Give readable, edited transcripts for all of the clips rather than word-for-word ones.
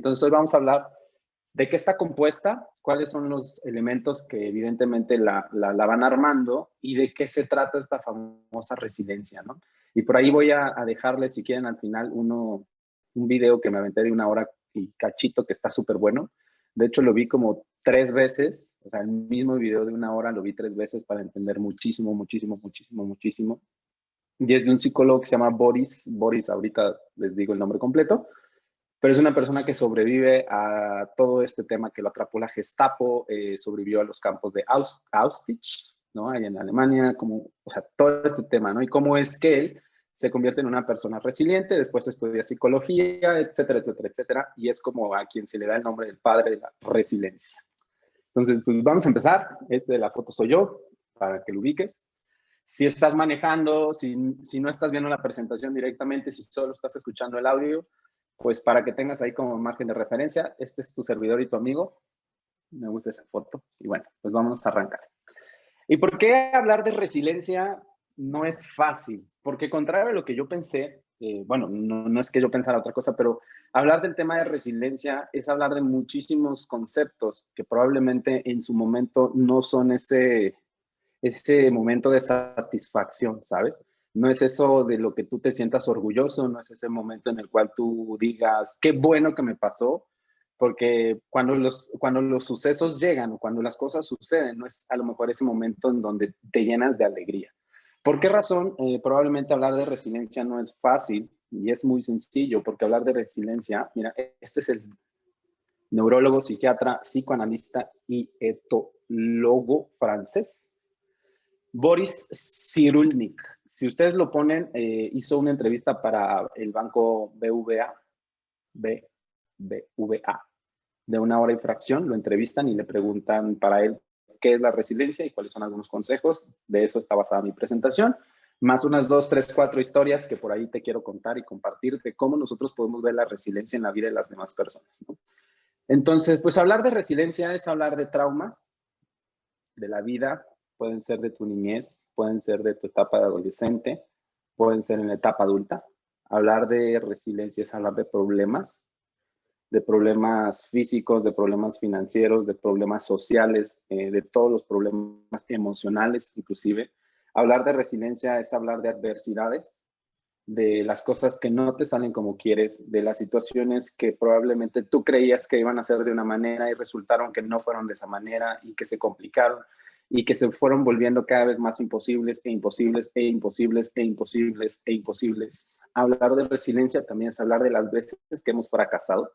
Entonces hoy vamos a hablar de qué está compuesta, cuáles son los elementos que evidentemente la van armando y de qué se trata esta famosa resiliencia, ¿no? Y por ahí voy a dejarles, si quieren, al final un video que me aventé de 1 hora y cachito que está súper bueno. De hecho, lo vi como 3 veces, o sea, el mismo video de 1 hora lo vi 3 veces para entender muchísimo, muchísimo, muchísimo, muchísimo. Y es de un psicólogo que se llama Boris, ahorita les digo el nombre completo, pero es una persona que sobrevive a todo este tema que lo atrapó la Gestapo, sobrevivió a los campos de Auschwitz, ¿no? Allá en Alemania, como, o sea, todo este tema, ¿no? Y cómo es que él se convierte en una persona resiliente, después estudia psicología, etcétera, etcétera, etcétera, y es como a quien se le da el nombre del padre de la resiliencia. Entonces, pues vamos a empezar. De la foto soy yo, para que lo ubiques. Si estás manejando, si no estás viendo la presentación directamente, si solo estás escuchando el audio, pues para que tengas ahí como margen de referencia, este es tu servidor y tu amigo. Me gusta esa foto. Y bueno, pues vamos a arrancar. ¿Y por qué hablar de resiliencia no es fácil? Porque contrario a lo que yo pensé, bueno, no es que yo pensara otra cosa, pero hablar del tema de resiliencia es hablar de muchísimos conceptos que probablemente en su momento no son ese momento de satisfacción, ¿sabes? No es eso de lo que tú te sientas orgulloso, no es ese momento en el cual tú digas, qué bueno que me pasó, porque cuando los sucesos llegan o cuando las cosas suceden, no es a lo mejor ese momento en donde te llenas de alegría. ¿Por qué razón? Probablemente hablar de resiliencia no es fácil y es muy sencillo, porque hablar de resiliencia, mira, este es el neurólogo, psiquiatra, psicoanalista y etólogo francés, Boris Cyrulnik. Si ustedes lo ponen, hizo una entrevista para el banco BBVA, de 1 hora y fracción. Lo entrevistan y le preguntan para él qué es la resiliencia y cuáles son algunos consejos. De eso está basada mi presentación, más unas 2, 3, 4 historias que por ahí te quiero contar y compartir de cómo nosotros podemos ver la resiliencia en la vida de las demás personas, ¿no? Entonces, pues hablar de resiliencia es hablar de traumas de la vida, pueden ser de tu niñez, pueden ser de tu etapa de adolescente, pueden ser en la etapa adulta. Hablar de resiliencia es hablar de problemas físicos, de problemas financieros, de problemas sociales, de todos los problemas emocionales inclusive. Hablar de resiliencia es hablar de adversidades, de las cosas que no te salen como quieres, de las situaciones que probablemente tú creías que iban a ser de una manera y resultaron que no fueron de esa manera y que se complicaron y que se fueron volviendo cada vez más imposibles e imposibles e imposibles e imposibles e imposibles. Hablar de resiliencia también es hablar de las veces que hemos fracasado,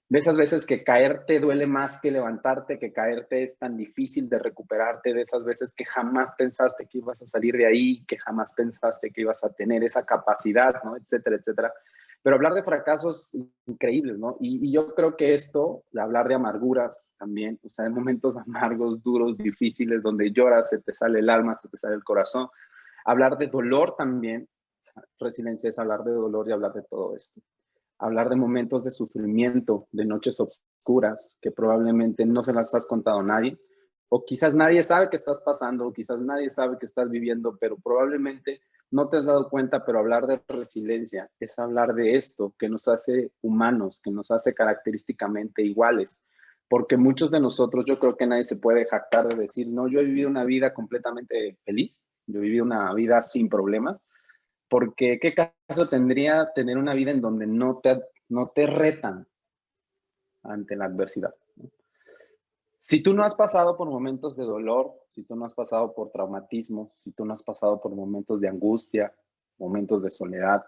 de esas veces que caerte duele más que levantarte, que caerte es tan difícil de recuperarte, de esas veces que jamás pensaste que ibas a salir de ahí, que jamás pensaste que ibas a tener esa capacidad, ¿no? Etcétera, etcétera. Pero hablar de fracasos increíbles, ¿no? Y yo creo que esto, de hablar de amarguras también, o sea, de momentos amargos, duros, difíciles, donde lloras, se te sale el alma, se te sale el corazón. Hablar de dolor también, resiliencia es hablar de dolor y hablar de todo esto. Hablar de momentos de sufrimiento, de noches oscuras, que probablemente no se las has contado a nadie, o quizás nadie sabe que estás pasando, o quizás nadie sabe que estás viviendo, pero probablemente no te has dado cuenta, pero hablar de resiliencia es hablar de esto que nos hace humanos, que nos hace característicamente iguales, porque muchos de nosotros, yo creo que nadie se puede jactar de decir, no, yo he vivido una vida completamente feliz, yo he vivido una vida sin problemas, porque ¿qué caso tendría tener una vida en donde no te retan ante la adversidad? Si tú no has pasado por momentos de dolor, si tú no has pasado por traumatismo, si tú no has pasado por momentos de angustia, momentos de soledad,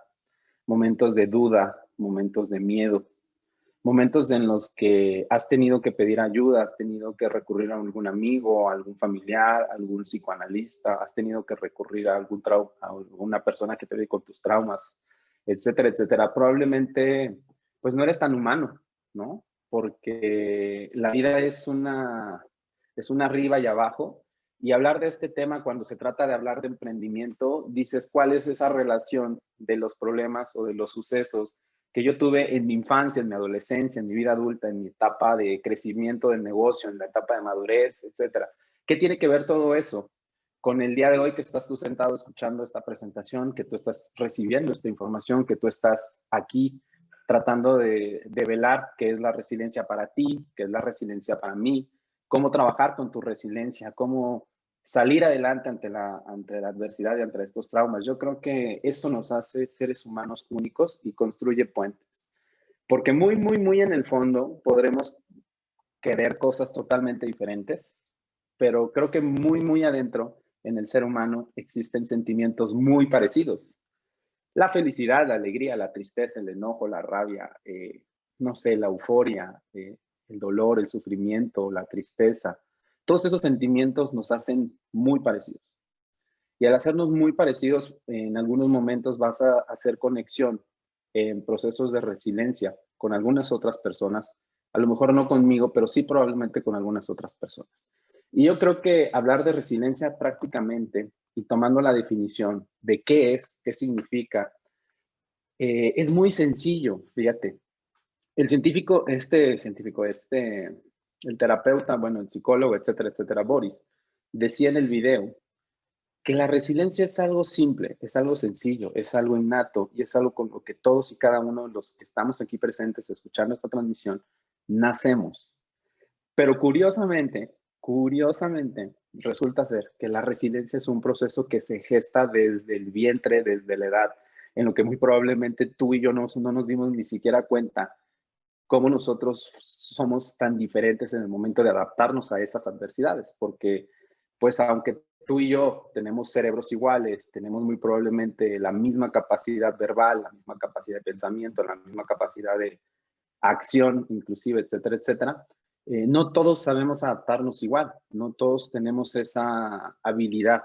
momentos de duda, momentos de miedo, momentos en los que has tenido que pedir ayuda, has tenido que recurrir a algún amigo, a algún familiar, a algún psicoanalista, has tenido que recurrir a a alguna persona que te ve con tus traumas, etcétera, etcétera. Probablemente, pues no eres tan humano, ¿no? Porque la vida es una arriba y abajo. Y hablar de este tema, cuando se trata de hablar de emprendimiento, dices cuál es esa relación de los problemas o de los sucesos que yo tuve en mi infancia, en mi adolescencia, en mi vida adulta, en mi etapa de crecimiento del negocio, en la etapa de madurez, etcétera. ¿Qué tiene que ver todo eso con el día de hoy que estás tú sentado escuchando esta presentación, que tú estás recibiendo esta información, que tú estás aquí tratando de velar qué es la resiliencia para ti, qué es la resiliencia para mí, cómo trabajar con tu resiliencia, cómo salir adelante ante la adversidad y ante estos traumas. Yo creo que eso nos hace seres humanos únicos y construye puentes. Porque muy, muy, muy en el fondo podremos querer cosas totalmente diferentes, pero creo que muy, muy adentro en el ser humano existen sentimientos muy parecidos. La felicidad, la alegría, la tristeza, el enojo, la rabia, no sé, la euforia, el dolor, el sufrimiento, la tristeza. Todos esos sentimientos nos hacen muy parecidos. Y al hacernos muy parecidos, en algunos momentos vas a hacer conexión en procesos de resiliencia con algunas otras personas, a lo mejor no conmigo, pero sí probablemente con algunas otras personas. Y yo creo que hablar de resiliencia prácticamente y tomando la definición de qué es, qué significa, es muy sencillo, fíjate. El el terapeuta, bueno, el psicólogo, etcétera, etcétera, Boris, decía en el video que la resiliencia es algo simple, es algo sencillo, es algo innato y es algo con lo que todos y cada uno de los que estamos aquí presentes escuchando esta transmisión nacemos. Pero curiosamente, resulta ser que la resiliencia es un proceso que se gesta desde el vientre, desde la edad, en lo que muy probablemente tú y yo no nos dimos ni siquiera cuenta cómo nosotros somos tan diferentes en el momento de adaptarnos a esas adversidades, porque pues aunque tú y yo tenemos cerebros iguales, tenemos muy probablemente la misma capacidad verbal, la misma capacidad de pensamiento, la misma capacidad de acción, inclusive, etcétera, etcétera, no todos sabemos adaptarnos igual, no todos tenemos esa habilidad,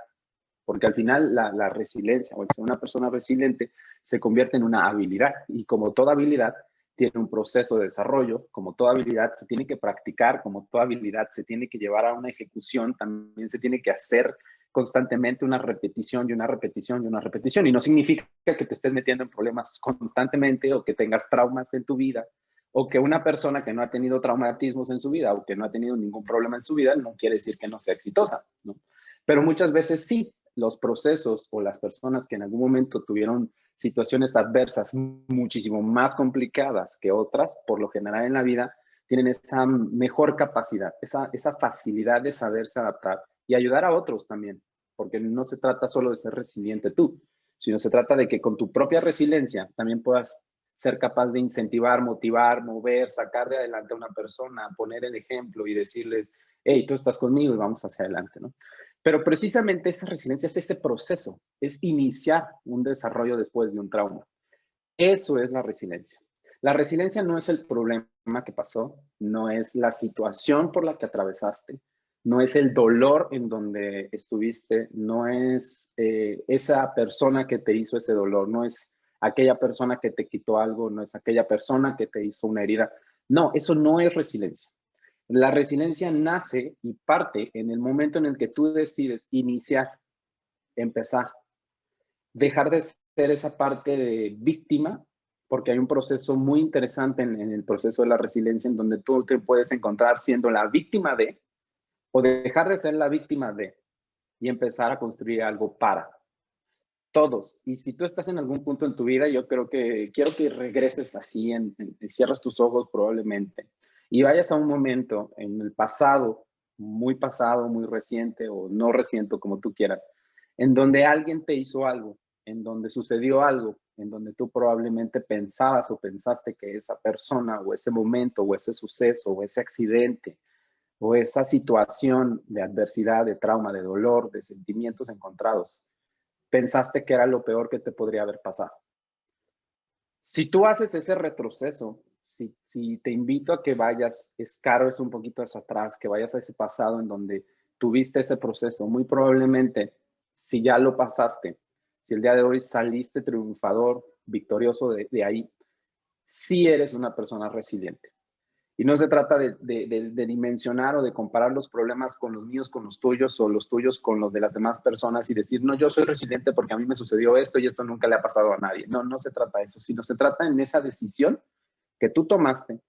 porque al final la resiliencia o el ser una persona resiliente se convierte en una habilidad y como toda habilidad tiene un proceso de desarrollo, como toda habilidad se tiene que practicar, como toda habilidad se tiene que llevar a una ejecución, también se tiene que hacer constantemente una repetición y una repetición y una repetición. Y no significa que te estés metiendo en problemas constantemente o que tengas traumas en tu vida o que una persona que no ha tenido traumatismos en su vida o que no ha tenido ningún problema en su vida no quiere decir que no sea exitosa, ¿no? Pero muchas veces sí, los procesos o las personas que en algún momento tuvieron situaciones adversas muchísimo más complicadas que otras, por lo general en la vida, tienen esa mejor capacidad, esa facilidad de saberse adaptar y ayudar a otros también, porque no se trata solo de ser resiliente tú, sino se trata de que con tu propia resiliencia también puedas ser capaz de incentivar, motivar, mover, sacar de adelante a una persona, poner el ejemplo y decirles, hey, tú estás conmigo y vamos hacia adelante, ¿no? Pero precisamente esa resiliencia es ese proceso, es iniciar un desarrollo después de un trauma. Eso es la resiliencia. La resiliencia no es el problema que pasó, no es la situación por la que atravesaste, no es el dolor en donde estuviste, no es esa persona que te hizo ese dolor, no es aquella persona que te quitó algo, no es aquella persona que te hizo una herida. No, eso no es resiliencia. La resiliencia nace y parte en el momento en el que tú decides iniciar, empezar, dejar de ser esa parte de víctima, porque hay un proceso muy interesante en el proceso de la resiliencia en donde tú te puedes encontrar siendo la víctima de, o dejar de ser la víctima de, y empezar a construir algo para todos. Y si tú estás en algún punto en tu vida, yo creo que quiero que regreses así, cierras tus ojos probablemente, y vayas a un momento en el pasado, muy reciente o no reciente, como tú quieras, en donde alguien te hizo algo, en donde sucedió algo, en donde tú probablemente pensabas o pensaste que esa persona o ese momento o ese suceso o ese accidente o esa situación de adversidad, de trauma, de dolor, de sentimientos encontrados, pensaste que era lo peor que te podría haber pasado. Si tú haces ese retroceso, si te invito a que vayas, escarbes un poquito hacia atrás, que vayas a ese pasado en donde tuviste ese proceso, muy probablemente, si ya lo pasaste, si el día de hoy saliste triunfador, victorioso de ahí, sí eres una persona resiliente. Y no se trata de dimensionar o de comparar los problemas con los míos, con los tuyos o los tuyos con los de las demás personas y decir, no, yo soy resiliente porque a mí me sucedió esto y esto nunca le ha pasado a nadie. No, no se trata de eso, sino se trata en esa decisión que tú tomaste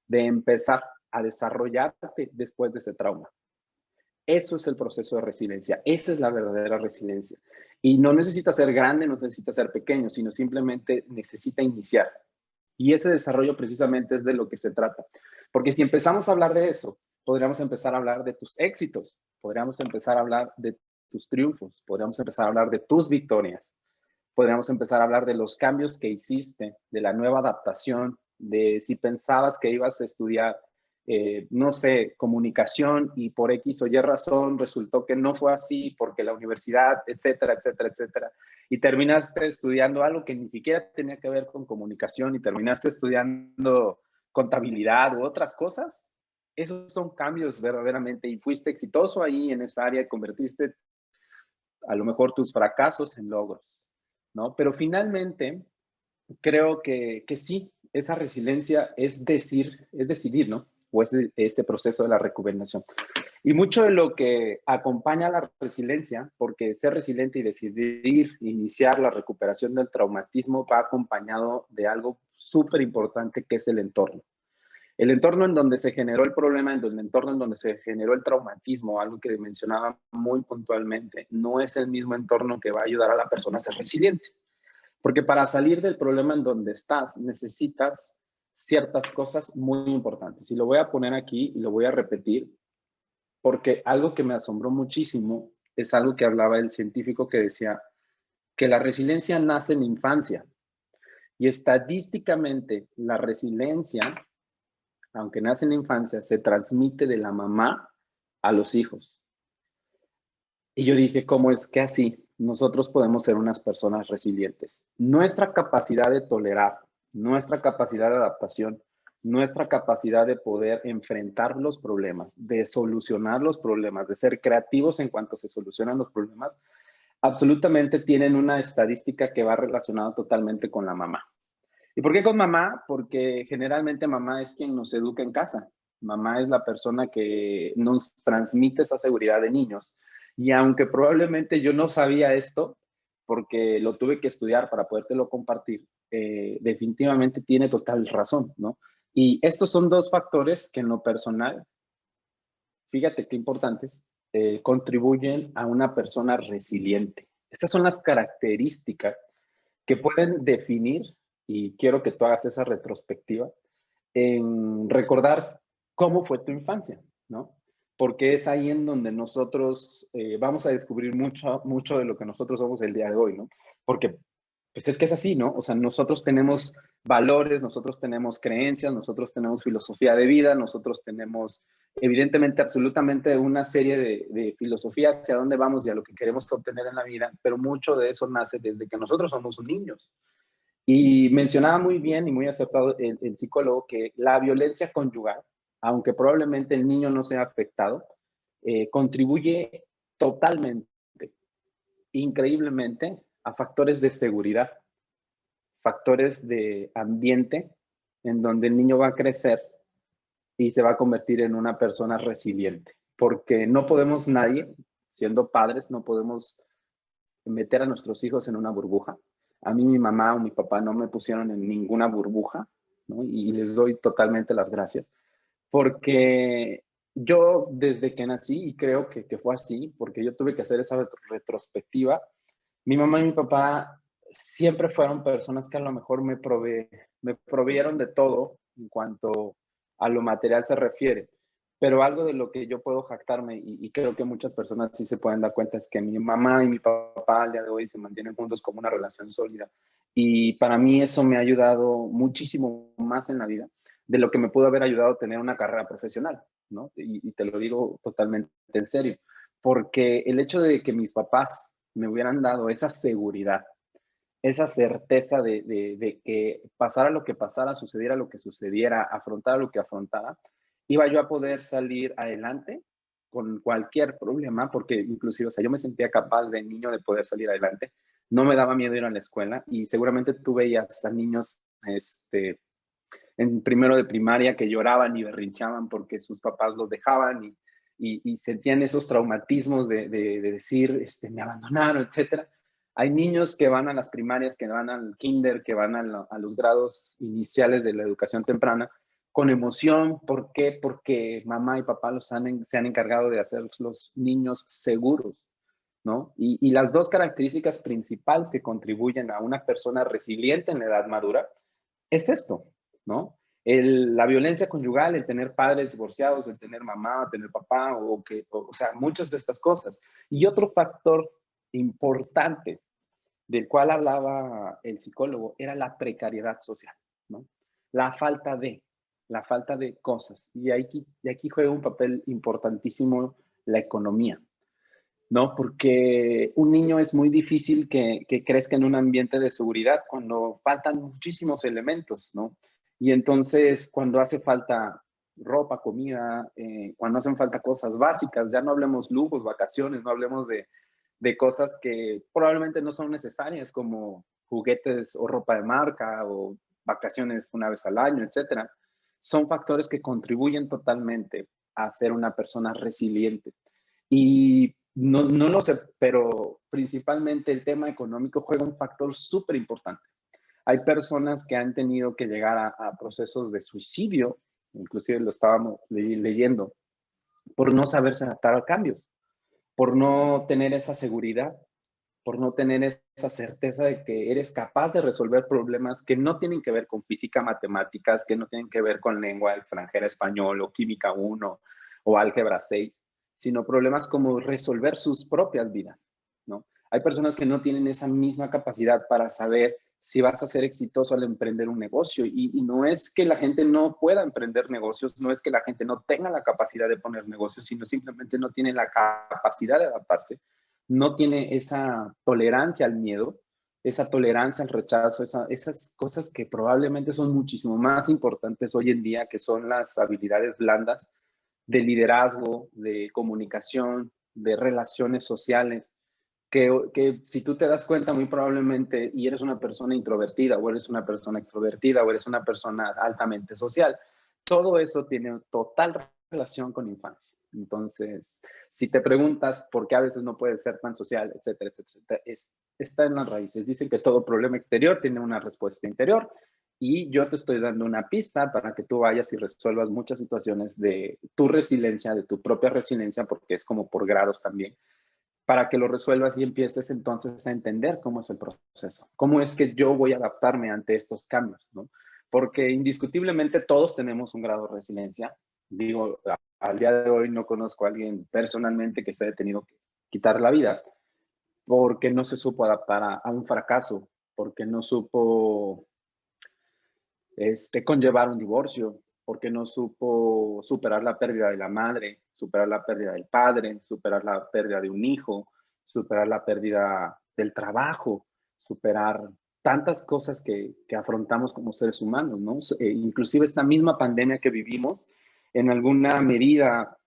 de empezar a desarrollarte después de ese trauma. Eso es el proceso de resiliencia. Esa es la verdadera resiliencia. Y no necesita ser grande, no necesita ser pequeño, sino simplemente necesita iniciar. Y ese desarrollo precisamente es de lo que se trata. Porque si empezamos a hablar de eso, podríamos empezar a hablar de tus éxitos, podríamos empezar a hablar de tus triunfos, podríamos empezar a hablar de tus victorias, podríamos empezar a hablar de los cambios que hiciste, de la nueva adaptación, de si pensabas que ibas a estudiar, no sé, comunicación y por X o Y razón resultó que no fue así porque la universidad, etcétera, etcétera, etcétera. Y terminaste estudiando algo que ni siquiera tenía que ver con comunicación y terminaste estudiando contabilidad u otras cosas. Esos son cambios verdaderamente y fuiste exitoso ahí en esa área y convertiste a lo mejor tus fracasos en logros, ¿no? Pero finalmente creo que sí, esa resiliencia es decidir, ¿no? O es ese proceso de la recuperación. Y mucho de lo que acompaña a la resiliencia, porque ser resiliente y decidir iniciar la recuperación del traumatismo va acompañado de algo súper importante que es el entorno. El entorno en donde se generó el problema, el entorno en donde se generó el traumatismo, algo que mencionaba muy puntualmente, no es el mismo entorno que va a ayudar a la persona a ser resiliente. Porque para salir del problema en donde estás, necesitas ciertas cosas muy importantes. Y lo voy a poner aquí y lo voy a repetir, porque algo que me asombró muchísimo es algo que hablaba el científico que decía que la resiliencia nace en la infancia. Y estadísticamente, la resiliencia, aunque nace en la infancia, se transmite de la mamá a los hijos. Y yo dije, ¿cómo es que así nosotros podemos ser unas personas resilientes? Nuestra capacidad de tolerar, nuestra capacidad de adaptación, nuestra capacidad de poder enfrentar los problemas, de solucionar los problemas, de ser creativos en cuanto se solucionan los problemas, absolutamente tienen una estadística que va relacionada totalmente con la mamá. ¿Y por qué con mamá? Porque generalmente mamá es quien nos educa en casa. Mamá es la persona que nos transmite esa seguridad de niños. Y aunque probablemente yo no sabía esto, porque lo tuve que estudiar para podértelo compartir, definitivamente tiene total razón, ¿no? Y estos son dos factores que en lo personal, fíjate qué importantes, contribuyen a una persona resiliente. Estas son las características que pueden definir, y quiero que tú hagas esa retrospectiva, en recordar cómo fue tu infancia, ¿no? Porque es ahí en donde nosotros vamos a descubrir mucho de lo que nosotros somos el día de hoy, ¿no? Porque pues es que es así, ¿no? O sea, nosotros tenemos valores, nosotros tenemos creencias, nosotros tenemos filosofía de vida, nosotros tenemos evidentemente absolutamente una serie de filosofías hacia dónde vamos y a lo que queremos obtener en la vida, pero mucho de eso nace desde que nosotros somos niños. Y mencionaba muy bien y muy acertado el psicólogo que la violencia conyugal, aunque probablemente el niño no sea afectado, contribuye totalmente, increíblemente, a factores de seguridad, factores de ambiente, en donde el niño va a crecer y se va a convertir en una persona resiliente. Porque no podemos nadie, siendo padres, no podemos meter a nuestros hijos en una burbuja. A mí mi mamá o mi papá no me pusieron en ninguna burbuja, ¿no? Y les doy totalmente las gracias, porque yo desde que nací, y creo que fue así, porque yo tuve que hacer esa retrospectiva, mi mamá y mi papá siempre fueron personas que a lo mejor me proveyeron de todo en cuanto a lo material se refiere. Pero algo de lo que yo puedo jactarme, y creo que muchas personas sí se pueden dar cuenta, es que mi mamá y mi papá al día de hoy se mantienen juntos como una relación sólida. Y para mí eso me ha ayudado muchísimo más en la vida de lo que me pudo haber ayudado a tener una carrera profesional, ¿no? Y te lo digo totalmente en serio, porque el hecho de que mis papás me hubieran dado esa seguridad, esa certeza de que pasara lo que pasara, sucediera lo que sucediera, afrontara lo que afrontara, iba yo a poder salir adelante con cualquier problema, porque inclusive, o sea, yo me sentía capaz de niño de poder salir adelante, no me daba miedo ir a la escuela y seguramente tú veías a niños en primero de primaria que lloraban y berrinchaban porque sus papás los dejaban y sentían esos traumatismos de decir, me abandonaron, etcétera. Hay niños que van a las primarias, que van al kinder, que van a los grados iniciales de la educación temprana con emoción. ¿Por qué? Porque mamá y papá se han encargado de hacer los niños seguros, ¿no? Y las dos características principales que contribuyen a una persona resiliente en la edad madura es esto, ¿no? La violencia conyugal, el tener padres divorciados, el tener mamá, tener papá, o sea, muchas de estas cosas. Y otro factor importante del cual hablaba el psicólogo era la precariedad social, ¿no? La falta de, la falta de cosas. Y aquí juega un papel importantísimo la economía, ¿no? Porque un niño es muy difícil que crezca en un ambiente de seguridad cuando faltan muchísimos elementos, ¿no? Y entonces cuando hace falta ropa, comida, cuando hacen falta cosas básicas, ya no hablemos lujos, vacaciones, no hablemos de cosas que probablemente no son necesarias, como juguetes o ropa de marca o vacaciones una vez al año, etcétera. Son factores que contribuyen totalmente a ser una persona resiliente. Y no lo sé, pero principalmente el tema económico juega un factor súper importante. Hay personas que han tenido que llegar a procesos de suicidio, inclusive lo estábamos leyendo, por no saberse adaptar a cambios, por no tener esa seguridad, por no tener esa certeza de que eres capaz de resolver problemas que no tienen que ver con física, matemáticas, que no tienen que ver con lengua extranjera, español o química 1 o álgebra 6, sino problemas como resolver sus propias vidas, ¿no? Hay personas que no tienen esa misma capacidad para saber si vas a ser exitoso al emprender un negocio. Y no es que la gente no pueda emprender negocios, no es que la gente no tenga la capacidad de poner negocios, sino simplemente no tiene la capacidad de adaptarse, no tiene esa tolerancia al miedo, esa tolerancia al rechazo, esas cosas que probablemente son muchísimo más importantes hoy en día, que son las habilidades blandas de liderazgo, de comunicación, de relaciones sociales, que si tú te das cuenta muy probablemente y eres una persona introvertida o eres una persona extrovertida o eres una persona altamente social, todo eso tiene total relación con infancia. Entonces, si te preguntas por qué a veces no puedes ser tan social, etcétera, etcétera, está en las raíces. Dicen que todo problema exterior tiene una respuesta interior y yo te estoy dando una pista para que tú vayas y resuelvas muchas situaciones de tu resiliencia, de tu propia resiliencia, porque es como por grados también, para que lo resuelvas y empieces entonces a entender cómo es el proceso, cómo es que yo voy a adaptarme ante estos cambios, ¿no? Porque indiscutiblemente todos tenemos un grado de resiliencia. Digo, al día de hoy no conozco a alguien personalmente que se haya tenido que quitar la vida porque no se supo adaptar a un fracaso, porque no supo conllevar un divorcio, porque no supo superar la pérdida de la madre, superar la pérdida del padre, superar la pérdida de un hijo, superar la pérdida del trabajo, superar tantas cosas que afrontamos como seres humanos, ¿no? Inclusive esta misma pandemia que vivimos, en alguna medida,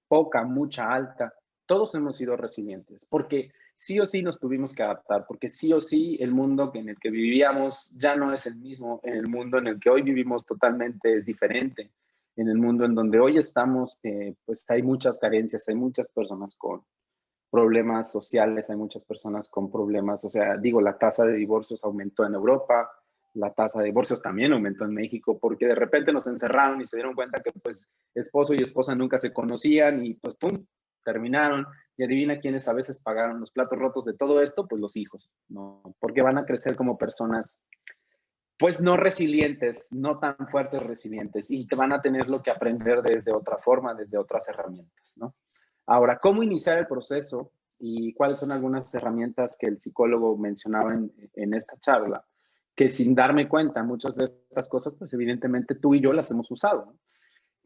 poca, mucha, alta, todos hemos sido resilientes, porque sí o sí nos tuvimos que adaptar, porque sí o sí el mundo en el que vivíamos ya no es el mismo, en el mundo en el que hoy vivimos totalmente es diferente, en el mundo en donde hoy estamos, pues hay muchas carencias, hay muchas personas con problemas sociales, hay muchas personas con problemas, o sea, digo, la tasa de divorcios aumentó en Europa, la tasa de divorcios también aumentó en México, porque de repente nos encerraron y se dieron cuenta que pues esposo y esposa nunca se conocían y pues pum, terminaron. Y adivina quiénes a veces pagaron los platos rotos de todo esto, pues los hijos, ¿no? Porque van a crecer como personas pues no resilientes, no tan fuertes resilientes, y te van a tener lo que aprender desde otra forma, desde otras herramientas, ¿no? Ahora, ¿cómo iniciar el proceso y cuáles son algunas herramientas que el psicólogo mencionaba en esta charla? Que sin darme cuenta, muchas de estas cosas, pues evidentemente tú y yo las hemos usado, ¿no?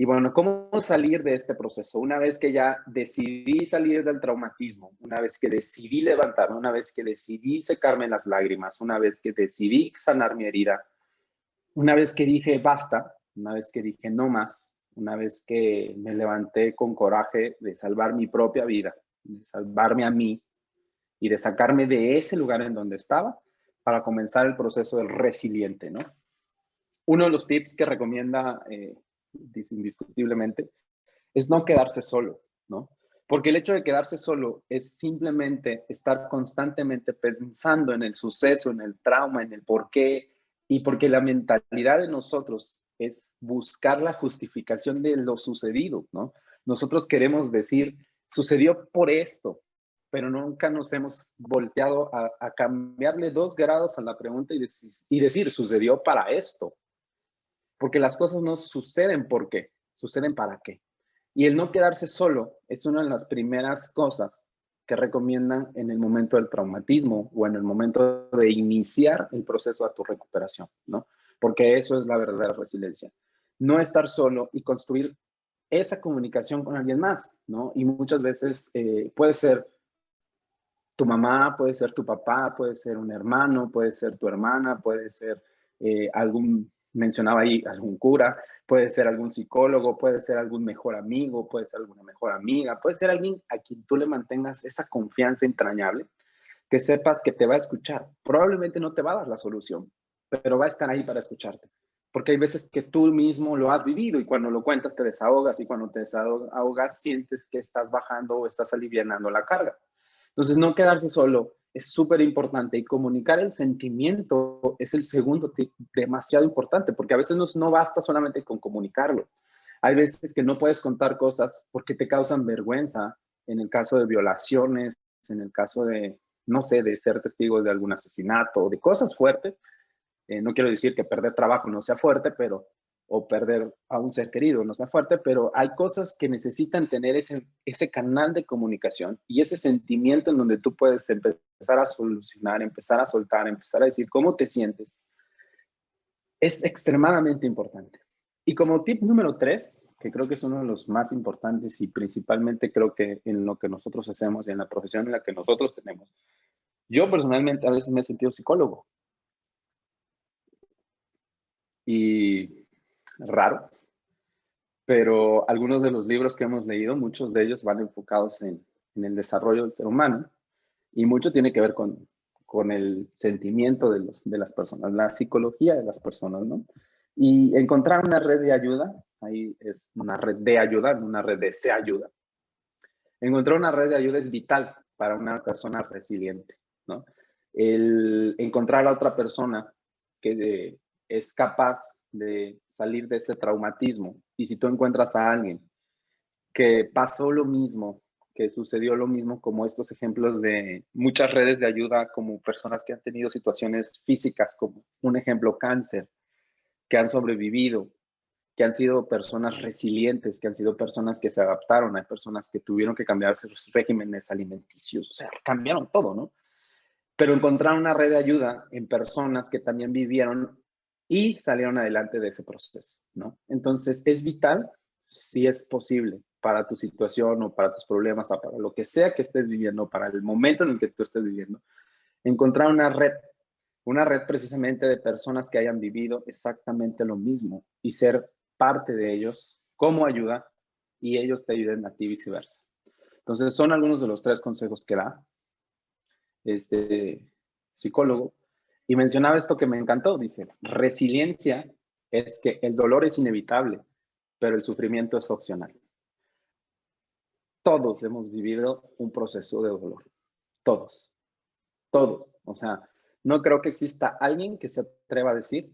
Y bueno, ¿cómo salir de este proceso? Una vez que ya decidí salir del traumatismo, una vez que decidí levantarme, una vez que decidí secarme las lágrimas, una vez que decidí sanar mi herida, una vez que dije basta, una vez que dije no más, una vez que me levanté con coraje de salvar mi propia vida, de salvarme a mí y de sacarme de ese lugar en donde estaba para comenzar el proceso del resiliente, ¿no? Uno de los tips que recomienda indiscutiblemente es no quedarse solo, ¿no? Porque el hecho de quedarse solo es simplemente estar constantemente pensando en el suceso, en el trauma, en el por qué, y porque la mentalidad de nosotros es buscar la justificación de lo sucedido, ¿no? Nosotros queremos decir, sucedió por esto, pero nunca nos hemos volteado a cambiarle 2 grados a la pregunta y decir, sucedió para esto, porque las cosas no suceden por qué, suceden para qué. Y el no quedarse solo es una de las primeras cosas que recomiendan en el momento del traumatismo o en el momento de iniciar el proceso de tu recuperación, ¿no? Porque eso es la verdadera resiliencia. No estar solo y construir esa comunicación con alguien más, ¿no? Y muchas veces puede ser tu mamá, puede ser tu papá, puede ser un hermano, puede ser tu hermana, puede ser mencionaba ahí, algún cura, puede ser algún psicólogo, puede ser algún mejor amigo, puede ser alguna mejor amiga, puede ser alguien a quien tú le mantengas esa confianza entrañable, que sepas que te va a escuchar. Probablemente no te va a dar la solución, pero va a estar ahí para escucharte. Porque hay veces que tú mismo lo has vivido y cuando lo cuentas te desahogas y cuando te desahogas sientes que estás bajando o estás alivianando la carga. Entonces, no quedarse solo es súper importante y comunicar el sentimiento es el segundo tip demasiado importante porque a veces no basta solamente con comunicarlo. Hay veces que no puedes contar cosas porque te causan vergüenza, en el caso de violaciones, en el caso de, no sé, de ser testigos de algún asesinato o de cosas fuertes. No quiero decir que perder trabajo no sea fuerte, pero o perder a un ser querido no sea fuerte, pero hay cosas que necesitan tener ese canal de comunicación y ese sentimiento en donde tú puedes empezar a solucionar, empezar a soltar, empezar a decir cómo te sientes, es extremadamente importante. Y como tip número 3, que creo que es uno de los más importantes y principalmente creo que en lo que nosotros hacemos y en la profesión en la que nosotros tenemos, yo personalmente a veces me he sentido psicólogo y raro, pero algunos de los libros que hemos leído, muchos de ellos van enfocados en el desarrollo del ser humano y mucho tiene que ver con el sentimiento de las personas, la psicología de las personas, ¿no? Y encontrar una red de ayuda, ahí es una red de ayuda, no una red de se ayuda. Encontrar una red de ayuda es vital para una persona resiliente, ¿no? El encontrar a otra persona que es capaz de salir de ese traumatismo. Y si tú encuentras a alguien que pasó lo mismo, que sucedió lo mismo, como estos ejemplos de muchas redes de ayuda, como personas que han tenido situaciones físicas, como un ejemplo cáncer, que han sobrevivido, que han sido personas resilientes, que han sido personas que se adaptaron, hay personas que tuvieron que cambiar sus regímenes alimenticios, o sea, cambiaron todo, ¿no? Pero encontrar una red de ayuda en personas que también vivieron y salieron adelante de ese proceso, ¿no? Entonces, es vital, si es posible, para tu situación o para tus problemas o para lo que sea que estés viviendo, para el momento en el que tú estés viviendo, encontrar una red precisamente de personas que hayan vivido exactamente lo mismo y ser parte de ellos como ayuda y ellos te ayuden a ti y viceversa. Entonces, son algunos de los 3 consejos que da este psicólogo, y mencionaba esto que me encantó, dice, resiliencia es que el dolor es inevitable, pero el sufrimiento es opcional. Todos hemos vivido un proceso de dolor, todos, todos. O sea, no creo que exista alguien que se atreva a decir,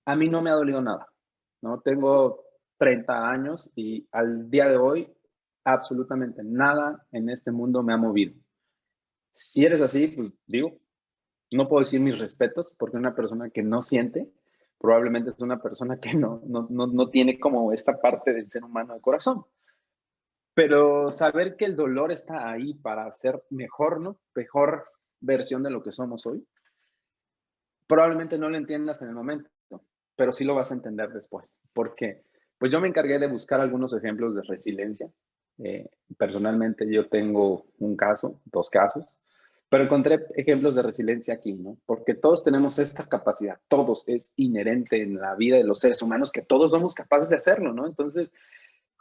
a mí no me ha dolido nada, ¿no? Tengo 30 años y al día de hoy absolutamente nada en este mundo me ha movido. Si eres así, pues digo, no puedo decir mis respetos, porque una persona que no siente, probablemente es una persona que no tiene como esta parte del ser humano de corazón. Pero saber que el dolor está ahí para ser mejor, ¿no? Mejor versión de lo que somos hoy, probablemente no lo entiendas en el momento, pero sí lo vas a entender después. Porque, pues yo me encargué de buscar algunos ejemplos de resiliencia. Personalmente yo tengo un caso, 2 casos, pero encontré ejemplos de resiliencia aquí, ¿no? Porque todos tenemos esta capacidad, todos, es inherente en la vida de los seres humanos que todos somos capaces de hacerlo, ¿no? Entonces,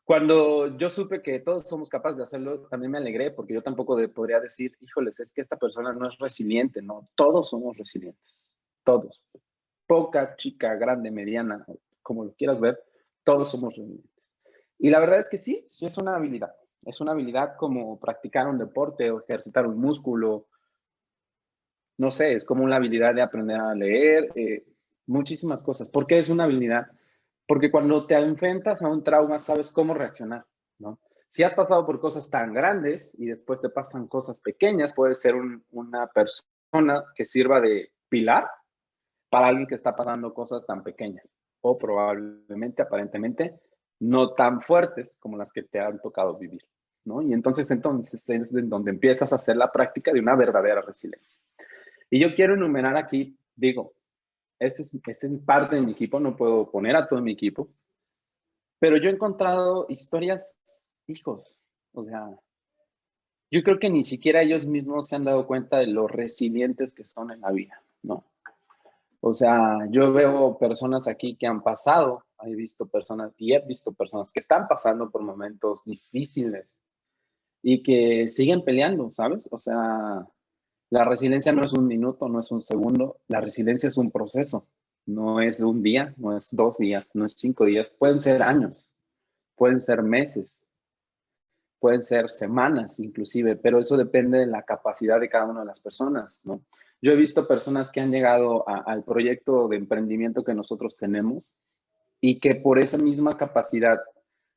cuando yo supe que todos somos capaces de hacerlo, también me alegré, porque yo tampoco podría decir, híjoles, es que esta persona no es resiliente, no, todos somos resilientes, todos. Poca, chica, grande, mediana, como lo quieras ver, todos somos resilientes. Y la verdad es que sí, sí es una habilidad. Es una habilidad como practicar un deporte o ejercitar un músculo. No sé, es como una habilidad de aprender a leer, muchísimas cosas. ¿Por qué es una habilidad? Porque cuando te enfrentas a un trauma sabes cómo reaccionar, ¿no? Si has pasado por cosas tan grandes y después te pasan cosas pequeñas, puedes ser una persona que sirva de pilar para alguien que está pasando cosas tan pequeñas. o probablemente, aparentemente, no tan fuertes como las que te han tocado vivir, ¿no? Y entonces es en donde empiezas a hacer la práctica de una verdadera resiliencia. Y yo quiero enumerar aquí, digo, este es parte de mi equipo, no puedo poner a todo mi equipo, pero yo he encontrado historias, hijos, o sea, yo creo que ni siquiera ellos mismos se han dado cuenta de lo resilientes que son en la vida, ¿no? O sea, yo veo personas aquí que han pasado, he visto personas y he visto personas que están pasando por momentos difíciles y que siguen peleando, ¿sabes? O sea, la resiliencia no es un minuto, no es un segundo, la resiliencia es un proceso, no es un día, no es 2 días, no es 5 días, pueden ser años, pueden ser meses, pueden ser semanas inclusive, pero eso depende de la capacidad de cada una de las personas, ¿no? Yo he visto personas que han llegado al proyecto de emprendimiento que nosotros tenemos y que por esa misma capacidad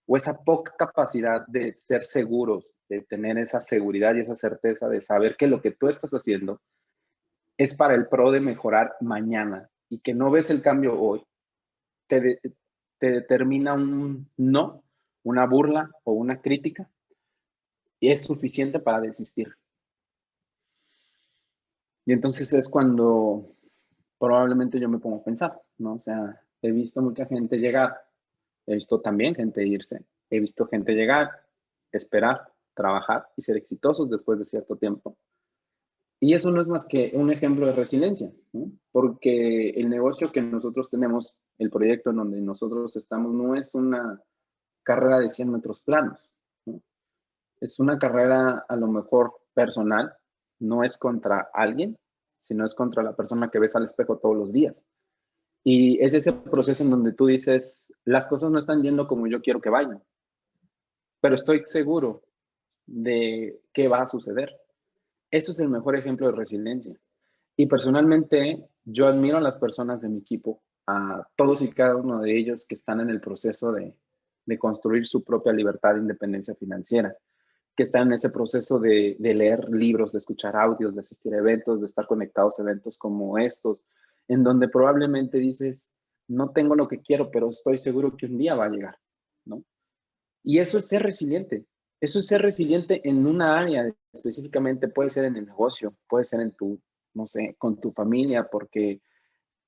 o esa poca capacidad de ser seguros, de tener esa seguridad y esa certeza de saber que lo que tú estás haciendo es para el pro de mejorar mañana y que no ves el cambio hoy, te, de, te determina un no, una burla o una crítica y es suficiente para desistir. Y entonces es cuando probablemente yo me pongo a pensar, ¿no? O sea, he visto mucha gente llegar, he visto también gente irse, he visto gente llegar, esperar, trabajar y ser exitosos después de cierto tiempo. Y eso no es más que un ejemplo de resiliencia, ¿no? Porque el negocio que nosotros tenemos, el proyecto en donde nosotros estamos, no es una carrera de 100 metros planos, ¿no? Es una carrera a lo mejor personal, no es contra alguien, sino es contra la persona que ves al espejo todos los días. Y es ese proceso en donde tú dices, las cosas no están yendo como yo quiero que vayan, pero estoy seguro de qué va a suceder. Eso es el mejor ejemplo de resiliencia. Y personalmente, yo admiro a las personas de mi equipo, a todos y cada uno de ellos que están en el proceso de construir su propia libertad e independencia financiera, que están en ese proceso de leer libros, de escuchar audios, de asistir a eventos, de estar conectados a eventos como estos, en donde probablemente dices, no tengo lo que quiero, pero estoy seguro que un día va a llegar, ¿no? Y eso es ser resiliente. Eso es ser resiliente en una área específicamente, puede ser en el negocio, puede ser en tu, no sé, con tu familia, porque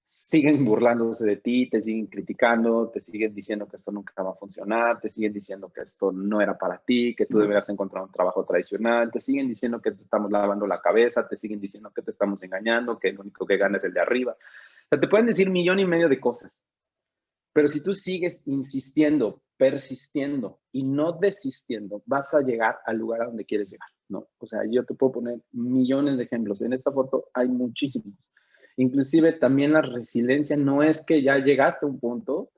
siguen burlándose de ti, te siguen criticando, te siguen diciendo que esto nunca va a funcionar, te siguen diciendo que esto no era para ti, que tú deberías encontrar un trabajo tradicional, te siguen diciendo que te estamos lavando la cabeza, te siguen diciendo que te estamos engañando, que el único que gana es el de arriba. O sea, te pueden decir 1,5 millones de cosas, pero si tú sigues insistiendo, persistiendo y no desistiendo, vas a llegar al lugar a donde quieres llegar, ¿no? O sea, yo te puedo poner millones de ejemplos. En esta foto hay muchísimos. Inclusive también la resiliencia no es que ya llegaste a un punto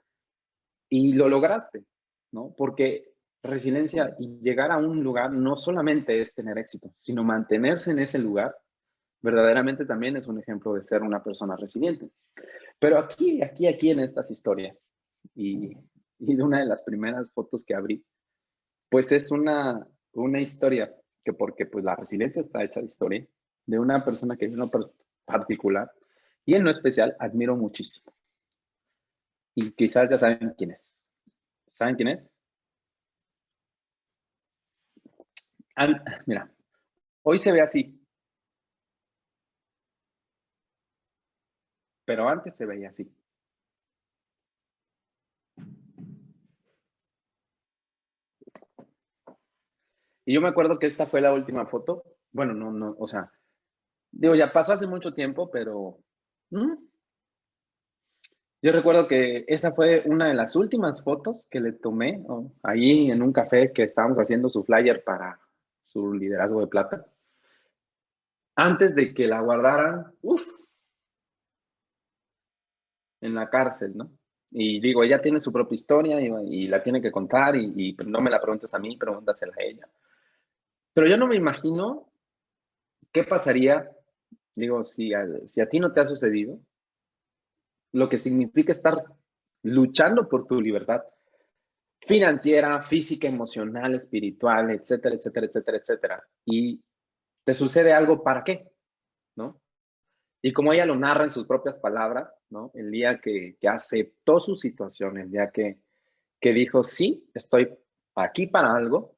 y lo lograste, ¿no? Porque resiliencia y llegar a un lugar no solamente es tener éxito, sino mantenerse en ese lugar, verdaderamente también es un ejemplo de ser una persona resiliente. Pero aquí en estas historias, y, y de una de las primeras fotos que abrí, pues es una historia que porque pues la resiliencia está hecha de historia, de una persona que es una particular, y en lo especial admiro muchísimo. Y quizás ya saben quién es. ¿Saben quién es? Mira, hoy se ve así, pero antes se veía así. Y yo me acuerdo que esta fue la última foto. Bueno, no, o sea, digo, ya pasó hace mucho tiempo, pero yo recuerdo que esa fue una de las últimas fotos que le tomé, ¿no? Ahí en un café que estábamos haciendo su flyer para su liderazgo de plata. Antes de que la guardaran, en la cárcel, ¿no? Y digo, ella tiene su propia historia y la tiene que contar y no me la preguntes a mí, pregúntasela a ella. Pero yo no me imagino qué pasaría, digo, si a ti no te ha sucedido, lo que significa estar luchando por tu libertad financiera, física, emocional, espiritual, etcétera, etcétera, etcétera, etcétera. Y te sucede algo, ¿para qué? ¿No? Y como ella lo narra en sus propias palabras, ¿no? El día que aceptó su situación, el día que dijo, sí, estoy aquí para algo,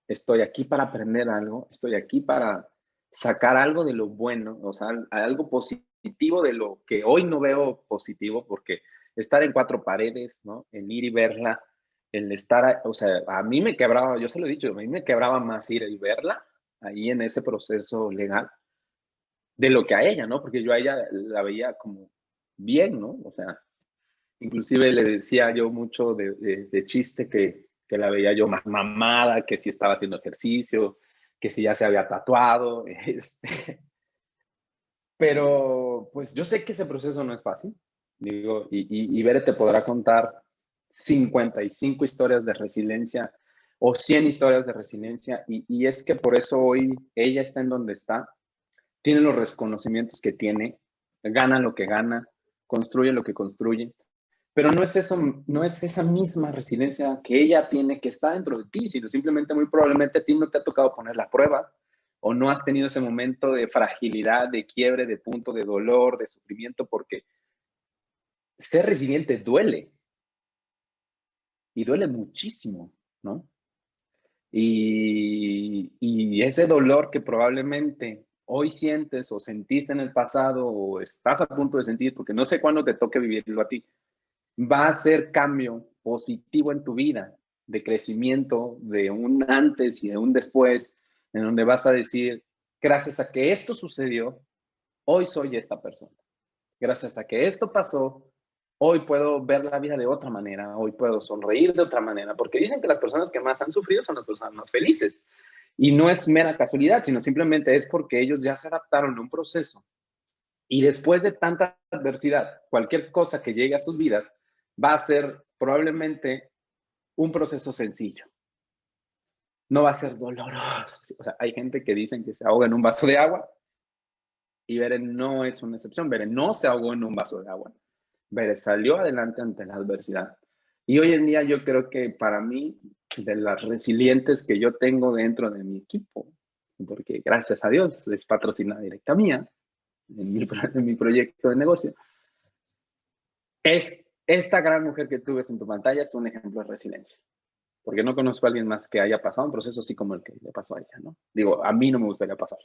estoy aquí para aprender algo, estoy aquí para sacar algo de lo bueno, o sea, algo positivo de lo que hoy no veo positivo, porque estar en cuatro paredes, ¿no? El ir y verla, el estar, o sea, a mí me quebraba, yo se lo he dicho, a mí me quebraba más ir y verla ahí en ese proceso legal de lo que a ella, ¿no? Porque yo a ella la veía como bien, ¿no? O sea, inclusive le decía yo mucho de chiste que la veía yo más mamada, que si estaba haciendo ejercicio, que si ya se había tatuado, pero pues yo sé que ese proceso no es fácil, digo, y Bere te podrá contar 55 historias de resiliencia o 100 historias de resiliencia, y es que por eso hoy ella está en donde está, tiene los reconocimientos que tiene, gana lo que gana, construye lo que construye, pero no es eso, no es esa misma resiliencia que ella tiene que está dentro de ti, sino simplemente muy probablemente a ti no te ha tocado poner la prueba o no has tenido ese momento de fragilidad, de quiebre, de punto, de dolor, de sufrimiento, porque ser resiliente duele y duele muchísimo, ¿no? Y ese dolor que probablemente hoy sientes o sentiste en el pasado o estás a punto de sentir, porque no sé cuándo te toque vivirlo a ti, va a ser cambio positivo en tu vida, de crecimiento, de un antes y de un después, en donde vas a decir, gracias a que esto sucedió, hoy soy esta persona. Gracias a que esto pasó, hoy puedo ver la vida de otra manera, hoy puedo sonreír de otra manera, porque dicen que las personas que más han sufrido son las personas más felices. Y no es mera casualidad, sino simplemente es porque ellos ya se adaptaron a un proceso. Y después de tanta adversidad, cualquier cosa que llegue a sus vidas va a ser probablemente un proceso sencillo. No va a ser doloroso. O sea, hay gente que dicen que se ahoga en un vaso de agua y Beren no es una excepción. Beren no se ahogó en un vaso de agua. Beren salió adelante ante la adversidad. Y hoy en día yo creo que para mí, de las resilientes que yo tengo dentro de mi equipo, porque gracias a Dios es patrocinada directa mía en mi proyecto de negocio, es esta gran mujer que tú ves en tu pantalla es un ejemplo de resiliencia. Porque no conozco a alguien más que haya pasado un proceso así como el que le pasó a ella, ¿no? Digo, a mí no me gustaría pasar,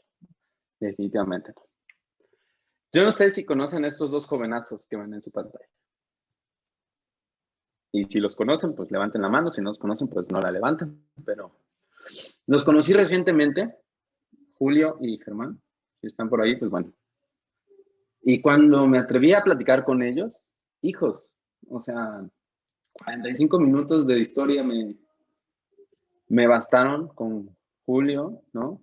definitivamente no. Yo no sé si conocen estos dos jovenazos que ven en su pantalla. Y si los conocen, pues levanten la mano. Si no los conocen, pues no la levanten. Pero los conocí recientemente, Julio y Germán. Si están por ahí, pues bueno. Y cuando me atreví a platicar con ellos, hijos, o sea, 45 minutos de historia me bastaron con Julio, ¿no?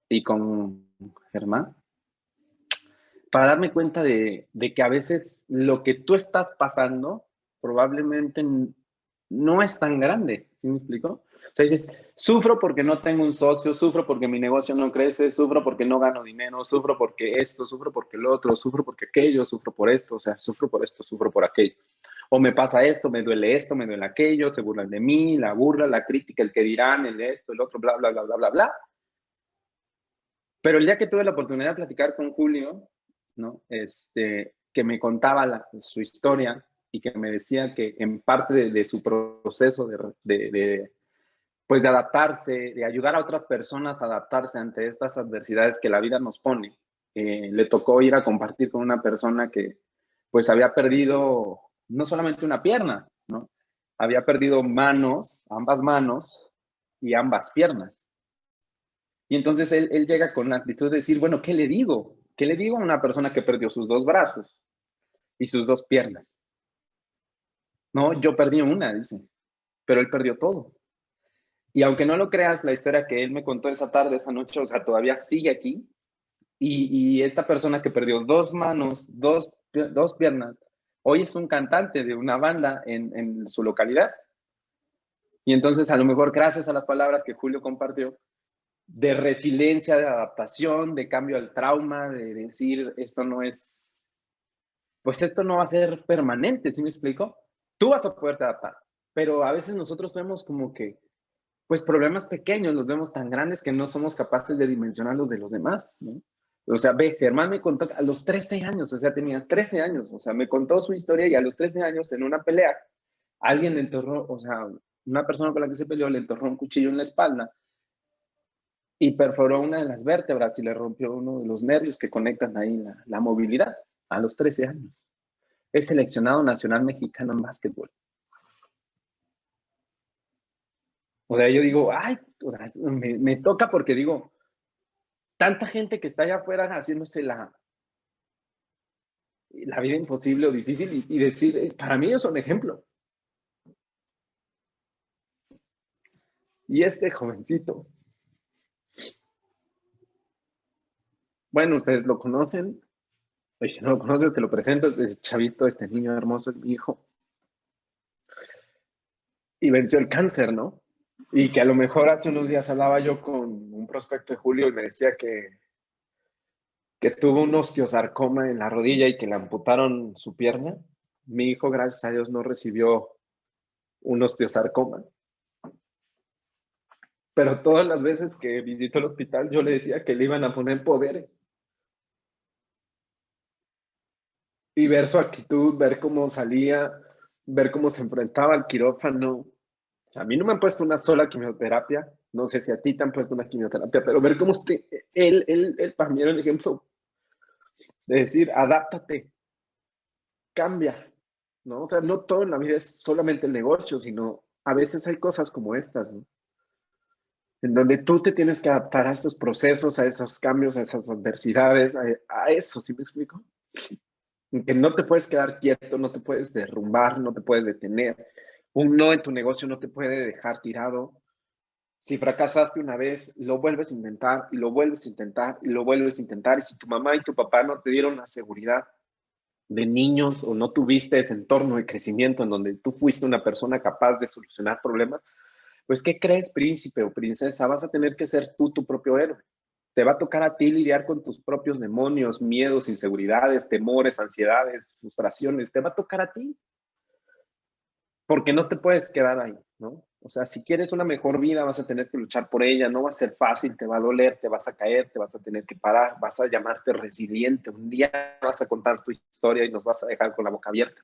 Y con Germán, para darme cuenta de que a veces lo que tú estás pasando probablemente no es tan grande, ¿sí me explico? O sea, dices, sufro porque no tengo un socio, sufro porque mi negocio no crece, sufro porque no gano dinero, sufro porque esto, sufro porque lo otro, sufro porque aquello, sufro por esto, o sea, sufro por esto, sufro por aquello. O me pasa esto, me duele aquello, se burlan de mí, la burla, la crítica, el que dirán, el esto, el otro, bla, bla, bla, bla, bla, bla. Pero el día que tuve la oportunidad de platicar con Julio, ¿no? Que me contaba su historia y que me decía que en parte de su proceso pues de adaptarse, de ayudar a otras personas a adaptarse ante estas adversidades que la vida nos pone, le tocó ir a compartir con una persona que pues había perdido no solamente una pierna, ¿no? Había perdido manos, ambas manos y ambas piernas. Y entonces él llega con la actitud de decir, bueno, ¿qué le digo? ¿Qué le digo a una persona que perdió sus dos brazos y sus dos piernas? No, yo perdí una, dice, pero él perdió todo. Y aunque no lo creas, la historia que él me contó esa tarde, esa noche, o sea, todavía sigue aquí. Y esta persona que perdió dos manos, dos piernas, hoy es un cantante de una banda en su localidad. Y entonces, a lo mejor, gracias a las palabras que Julio compartió, de resiliencia, de adaptación, de cambio al trauma, de decir, esto no es, pues esto no va a ser permanente, ¿sí me explico? Tú vas a poderte adaptar, pero a veces nosotros vemos como que, pues problemas pequeños, los vemos tan grandes que no somos capaces de dimensionar los de los demás, ¿no? O sea, ve, Germán me contó a los 13 años, o sea, tenía 13 años, o sea, me contó su historia y a los 13 años en una pelea, alguien le enterró, o sea, una persona con la que se peleó le enterró un cuchillo en la espalda y perforó una de las vértebras y le rompió uno de los nervios que conectan ahí la movilidad a los 13 años. Es seleccionado nacional mexicano en básquetbol. O sea, yo digo, ay, o sea, me toca porque digo, tanta gente que está allá afuera haciéndose la vida imposible o difícil y decir, para mí ellos son ejemplo. Y este jovencito, bueno, ustedes lo conocen, y si no lo conoces, te lo presento, es chavito, este niño hermoso, es mi hijo, y venció el cáncer, ¿no? Y que a lo mejor hace unos días hablaba yo con un prospecto de Julio y me decía que tuvo un osteosarcoma en la rodilla y que le amputaron su pierna. Mi hijo, gracias a Dios, no recibió un osteosarcoma. Pero todas las veces que visitó el hospital, yo le decía que le iban a poner poderes. Y ver su actitud, ver cómo salía, ver cómo se enfrentaba al quirófano. O sea, a mí no me han puesto una sola quimioterapia. No sé si a ti te han puesto una quimioterapia, pero ver cómo él para mí era un ejemplo de decir, adáptate, cambia, ¿no? O sea, no todo en la vida es solamente el negocio, sino a veces hay cosas como estas, ¿no? En donde tú te tienes que adaptar a esos procesos, a esos cambios, a esas adversidades, a eso, ¿sí me explico? En que no te puedes quedar quieto, no te puedes derrumbar, no te puedes detener. Un no en tu negocio no te puede dejar tirado. Si fracasaste una vez, lo vuelves a intentar y lo vuelves a intentar y lo vuelves a intentar. Y si tu mamá y tu papá no te dieron la seguridad de niños o no tuviste ese entorno de crecimiento en donde tú fuiste una persona capaz de solucionar problemas, pues ¿qué crees, príncipe o princesa? Vas a tener que ser tú tu propio héroe. Te va a tocar a ti lidiar con tus propios demonios, miedos, inseguridades, temores, ansiedades, frustraciones. Te va a tocar a ti, porque no te puedes quedar ahí, ¿no? O sea, si quieres una mejor vida, vas a tener que luchar por ella, no va a ser fácil, te va a doler, te vas a caer, te vas a tener que parar, vas a llamarte resiliente. Un día vas a contar tu historia y nos vas a dejar con la boca abierta.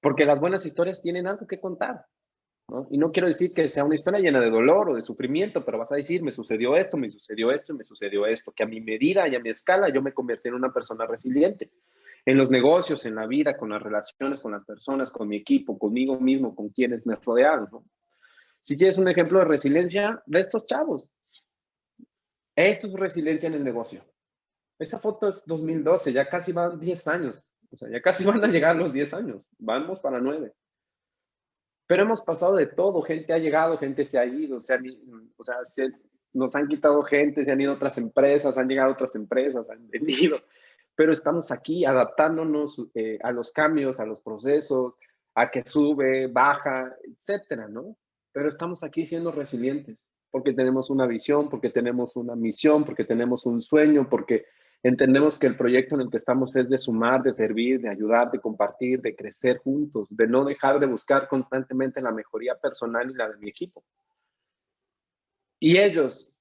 Porque las buenas historias tienen algo que contar, ¿no? Y no quiero decir que sea una historia llena de dolor o de sufrimiento, pero vas a decir, me sucedió esto, me sucedió esto y me sucedió esto, que a mi medida y a mi escala yo me convertí en una persona resiliente. En los negocios, en la vida, con las relaciones, con las personas, con mi equipo, conmigo mismo, con quienes me rodean, ¿no? Si quieres un ejemplo de resiliencia, de estos chavos. Esto es resiliencia en el negocio. Esa foto es 2012, ya casi van 10 años. O sea, ya casi van a llegar los 10 años. Vamos para 9. Pero hemos pasado de todo. Gente ha llegado, gente se ha ido. O sea, nos han quitado gente, se han ido otras empresas, han llegado otras empresas, han venido. Pero estamos aquí adaptándonos a los cambios, a los procesos, a que sube, baja, etcétera, ¿no? Pero estamos aquí siendo resilientes porque tenemos una visión, porque tenemos una misión, porque tenemos un sueño, porque entendemos que el proyecto en el que estamos es de sumar, de servir, de ayudar, de compartir, de crecer juntos, de no dejar de buscar constantemente la mejoría personal y la de mi equipo. Y ellos,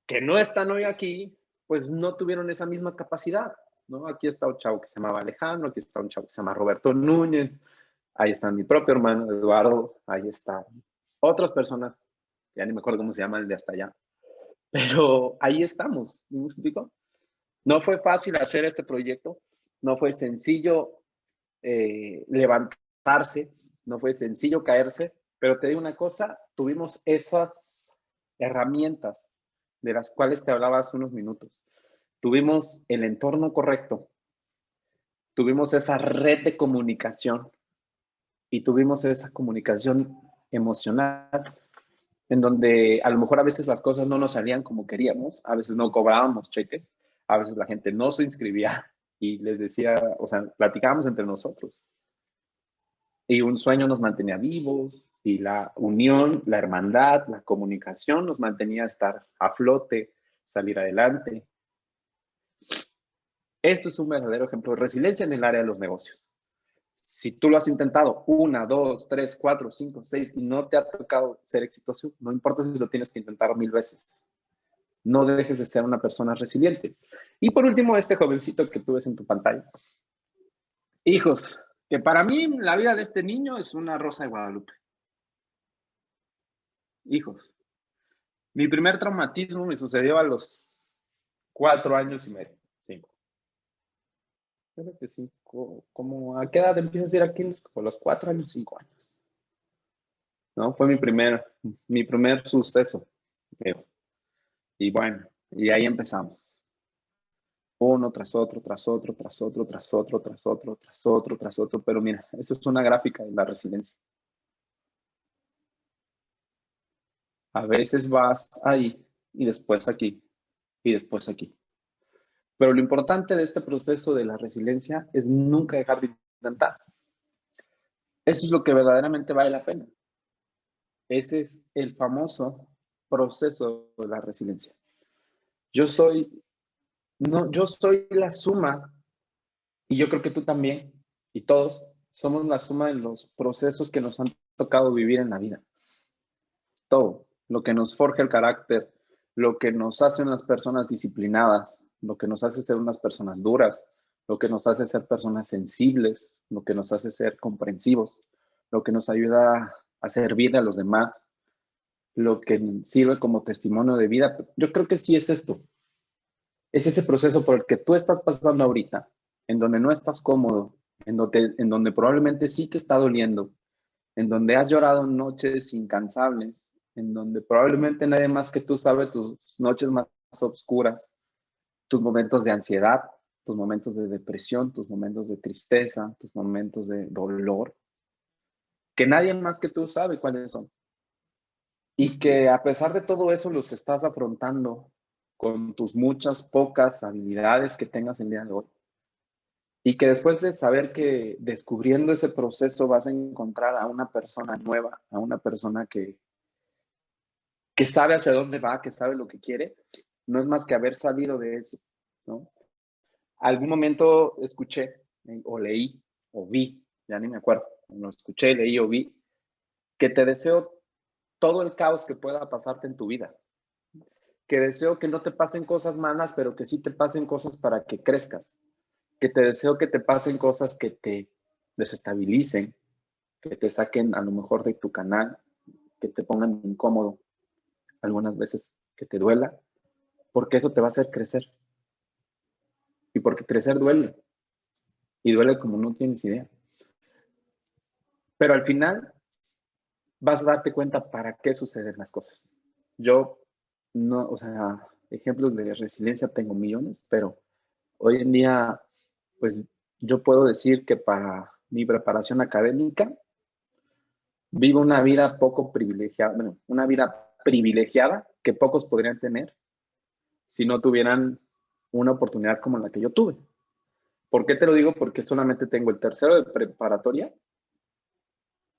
que no están hoy aquí, pues no tuvieron esa misma capacidad, ¿no? Aquí está un chavo que se llamaba Alejandro, aquí está un chavo que se llama Roberto Núñez, ahí está mi propio hermano Eduardo, ahí están otras personas, ya ni me acuerdo cómo se llama el de hasta allá, pero ahí estamos, ¿me explico? No fue fácil hacer este proyecto, no fue sencillo levantarse, no fue sencillo caerse, pero te digo una cosa, tuvimos esas herramientas de las cuales te hablaba hace unos minutos. Tuvimos el entorno correcto, tuvimos esa red de comunicación y tuvimos esa comunicación emocional en donde a lo mejor a veces las cosas no nos salían como queríamos, a veces no cobrábamos cheques, a veces la gente no se inscribía y les decía, o sea, platicábamos entre nosotros. Y un sueño nos mantenía vivos y la unión, la hermandad, la comunicación nos mantenía a estar a flote, salir adelante. Esto es un verdadero ejemplo de resiliencia en el área de los negocios. Si tú lo has intentado 1, 2, 3, 4, 5, 6 y no te ha tocado ser exitoso, no importa si lo tienes que intentar 1000 veces. No dejes de ser una persona resiliente. Y por último, este jovencito que tú ves en tu pantalla. Hijos, que para mí la vida de este niño es una rosa de Guadalupe. Hijos. Mi primer traumatismo me sucedió a los 4 años y medio, 5. Creo que 5, como a qué edad empiezas a ir aquí, como a los 4 años, 5 años. ¿No? Fue mi primer suceso. Y bueno, y ahí empezamos. Uno tras otro, tras otro, tras otro, tras otro, tras otro, tras otro, tras otro. Pero mira, esto es una gráfica de la resiliencia. A veces vas ahí y después aquí y después aquí. Pero lo importante de este proceso de la resiliencia es nunca dejar de intentar. Eso es lo que verdaderamente vale la pena. Ese es el famoso proceso de la resiliencia. Yo soy la suma, y yo creo que tú también, y todos, somos la suma de los procesos que nos han tocado vivir en la vida. Todo, lo que nos forja el carácter, lo que nos hace unas personas disciplinadas, lo que nos hace ser unas personas duras, lo que nos hace ser personas sensibles, lo que nos hace ser comprensivos, lo que nos ayuda a servir a los demás, lo que sirve como testimonio de vida. Yo creo que sí es esto. Es ese proceso por el que tú estás pasando ahorita, en donde no estás cómodo, en donde probablemente sí te está doliendo, en donde has llorado noches incansables, en donde probablemente nadie más que tú sabe tus noches más oscuras, tus momentos de ansiedad, tus momentos de depresión, tus momentos de tristeza, tus momentos de dolor, que nadie más que tú sabe cuáles son. Y que a pesar de todo eso los estás afrontando con tus muchas pocas habilidades que tengas el día de hoy. Y que después de saber que descubriendo ese proceso vas a encontrar a una persona nueva, a una persona que sabe hacia dónde va, que sabe lo que quiere, no es más que haber salido de eso, ¿no? Algún momento escuché o leí o vi, ya ni me acuerdo, no escuché, leí o vi, que te deseo todo el caos que pueda pasarte en tu vida, que deseo que no te pasen cosas malas, pero que sí te pasen cosas para que crezcas, que te deseo que te pasen cosas que te desestabilicen, que te saquen a lo mejor de tu canal, que te pongan incómodo, algunas veces que te duela, porque eso te va a hacer crecer. Y porque crecer duele, y duele como no tienes idea. Pero al final vas a darte cuenta para qué suceden las cosas. Yo no, o sea, ejemplos de resiliencia tengo millones, pero hoy en día, pues yo puedo decir que para mi preparación académica vivo una vida poco privilegiada, bueno, una vida privilegiada que pocos podrían tener si no tuvieran una oportunidad como la que yo tuve. ¿Por qué te lo digo? Porque solamente tengo el tercero de preparatoria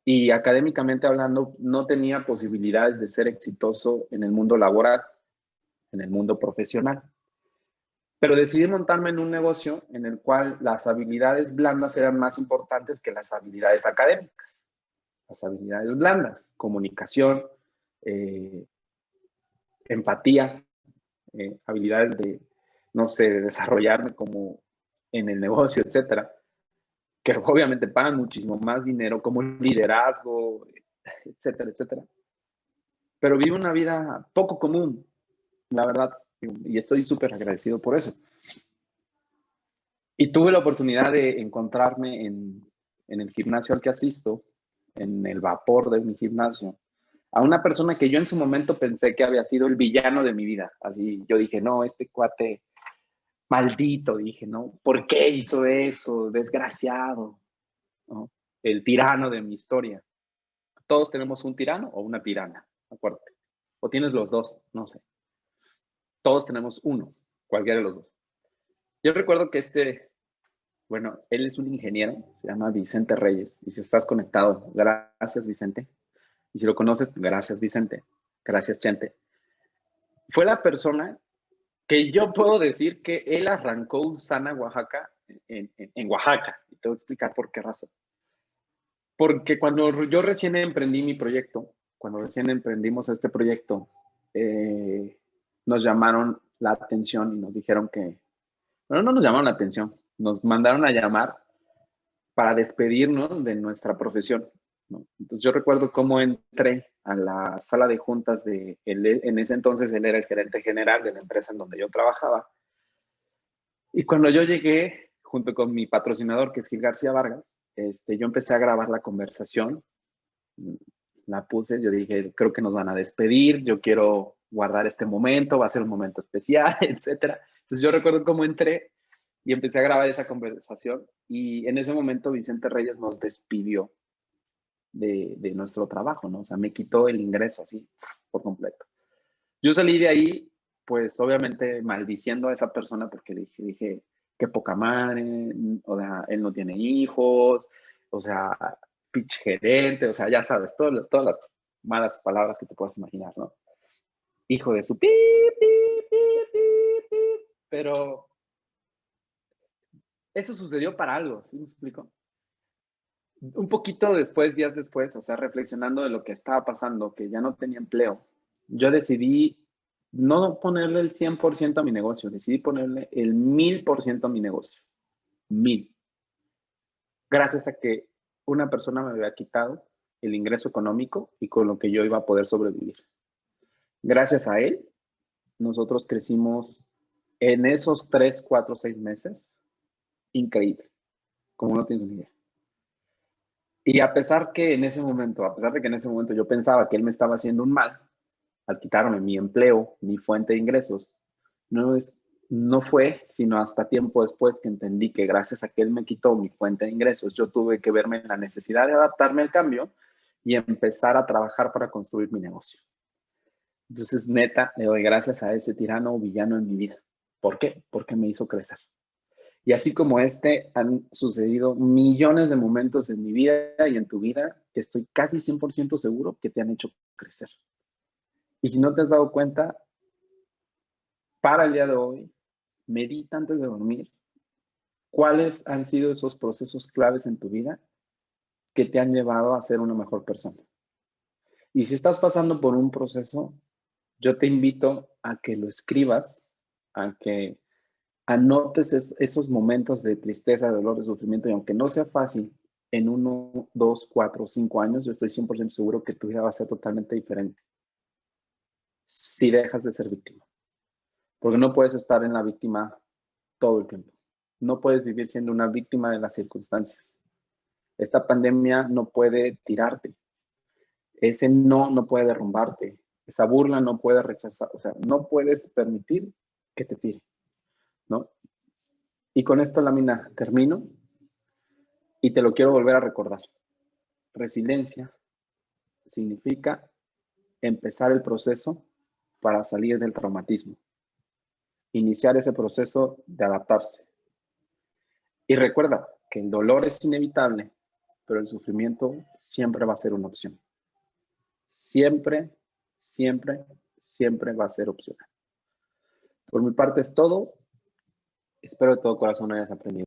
y académicamente hablando no tenía posibilidades de ser exitoso en el mundo laboral, en el mundo profesional. Pero decidí montarme en un negocio en el cual las habilidades blandas eran más importantes que las habilidades académicas. Las habilidades blandas, comunicación, eh, empatía, habilidades de, no sé, de desarrollarme como en el negocio, etcétera, que obviamente pagan muchísimo más dinero, como liderazgo, etcétera, etcétera. Pero vivo una vida poco común, la verdad, y estoy súper agradecido por eso. Y tuve la oportunidad de encontrarme en el gimnasio al que asisto, en el vapor de mi gimnasio, a una persona que yo en su momento pensé que había sido el villano de mi vida. Así yo dije, no, este cuate maldito, dije, ¿no? ¿Por qué hizo eso? Desgraciado, ¿no? El tirano de mi historia. Todos tenemos un tirano o una tirana, acuérdate. O tienes los dos, no sé. Todos tenemos uno, cualquiera de los dos. Yo recuerdo que bueno, él es un ingeniero, se llama Vicente Reyes, y si estás conectado, gracias Vicente. Y si lo conoces, gracias Vicente, gracias Chente. Fue la persona que yo puedo decir que él arrancó Usana Oaxaca en Oaxaca. Y te voy a explicar por qué razón. Porque cuando yo recién emprendí mi proyecto, cuando recién emprendimos este proyecto, nos llamaron la atención y nos dijeron que Pero no nos llamaron la atención, nos mandaron a llamar para despedirnos de nuestra profesión, ¿no? Entonces yo recuerdo cómo entré a la sala de juntas de él, en ese entonces él era el gerente general de la empresa en donde yo trabajaba. Y cuando yo llegué, junto con mi patrocinador, que es Gil García Vargas, yo empecé a grabar la conversación, la puse, yo dije, creo que nos van a despedir, yo quiero guardar este momento, va a ser un momento especial, etcétera. Entonces yo recuerdo cómo entré y empecé a grabar esa conversación y en ese momento Vicente Reyes nos despidió de nuestro trabajo, ¿no? O sea, me quitó el ingreso así por completo. Yo salí de ahí, pues obviamente maldiciendo a esa persona porque dije qué poca madre, o sea, él no tiene hijos, o sea, pitch gerente, o sea, ya sabes, todas las malas palabras que te puedas imaginar, ¿no? Hijo de su pi, pi, pi, pi, pi, pero eso sucedió para algo, ¿sí me explico? Un poquito después, días después, o sea, reflexionando de lo que estaba pasando, que ya no tenía empleo, yo decidí no ponerle el 100% a mi negocio, decidí ponerle el 1000% a mi negocio. 1000. Gracias a que una persona me había quitado el ingreso económico y con lo que yo iba a poder sobrevivir. Gracias a él, nosotros crecimos en esos 3, 4, 6 meses. Increíble, como no tienes ni idea. Y a pesar que en ese momento, a pesar de que en ese momento yo pensaba que él me estaba haciendo un mal, al quitarme mi empleo, mi fuente de ingresos, no fue sino hasta tiempo después que entendí que gracias a que él me quitó mi fuente de ingresos, yo tuve que verme en la necesidad de adaptarme al cambio y empezar a trabajar para construir mi negocio. Entonces, neta, le doy gracias a ese tirano o villano en mi vida. ¿Por qué? Porque me hizo crecer. Y así como han sucedido millones de momentos en mi vida y en tu vida que estoy casi 100% seguro que te han hecho crecer. Y si no te has dado cuenta, para el día de hoy, medita antes de dormir cuáles han sido esos procesos claves en tu vida que te han llevado a ser una mejor persona. Y si estás pasando por un proceso, yo te invito a que lo escribas, a que anotes esos momentos de tristeza, de dolor, de sufrimiento, y aunque no sea fácil, en 1, 2, 4, 5 años, yo estoy 100% seguro que tu vida va a ser totalmente diferente si dejas de ser víctima. Porque no puedes estar en la víctima todo el tiempo. No puedes vivir siendo una víctima de las circunstancias. Esta pandemia no puede tirarte. Ese no puede derrumbarte. Esa burla no puede rechazar. O sea, no puedes permitir que te tire, ¿no? Y con esto, Lámina, termino y te lo quiero volver a recordar. Resiliencia significa empezar el proceso para salir del traumatismo. Iniciar ese proceso de adaptarse. Y recuerda que el dolor es inevitable, pero el sufrimiento siempre va a ser una opción. Siempre, siempre, siempre va a ser opcional. Por mi parte es todo. Espero de todo corazón hayas aprendido.